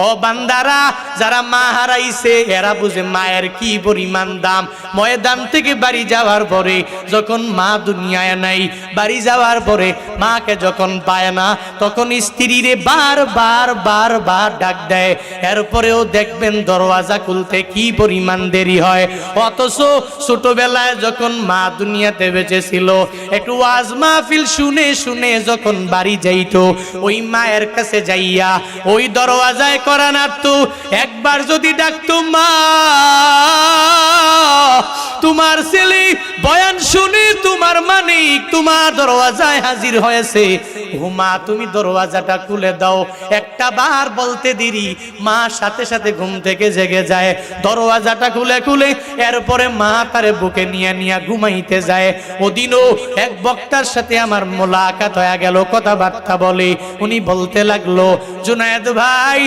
ও বান্দারা, যারা মা হারাইছে এরা বুঝে মায়ের কি পরিমাণ দাম। ময়দান থেকে বাড়ি যাওয়ার পরে যখন মা দুনিয়ায় নাই, বাড়ি যাওয়ার পরে মাকে যখন পায় না, তখন স্ত্রীরে বারবার বারবার ডাক দেয়। এরপরেও দেখবেন দরওয়াজা খুলতে কি পরিমাণ দেরি হয়। অথচ ছোটবেলায় যখন মা দুনিয়াতে বেঁচে ছিল, একটু ওয়াজ মাহফিল শুনে শুনে যখন বাড়ি যাইতো, ওই মায়ের কাছে যাইয়া ওই দরওয়াজায় করা নাড়তো। একবার যদি ডাকতো, মা তোমার ছেলে বয়ান শুনে তোমার মানিক তোমার দরওয়াজায় হাজির হয়েছে, ও মা তুমি দরওয়াজাটা খুলে দাও। একটা বার বলতে দেরি, মা সাথে সাথে ঘুম থেকে জেগে যায়, দরওয়াজাটা খুলে খুলে এরপরে মা তারে বুকে নিয়ে নিয়ে ঘুমাইতে যায়। ওদিনও এক বক্তার সাথে আমার মোলাকাত হয়ে গেল, কথাবার্তা বলে। উনি বলতে লাগলো, জুনায়েদ ভাই,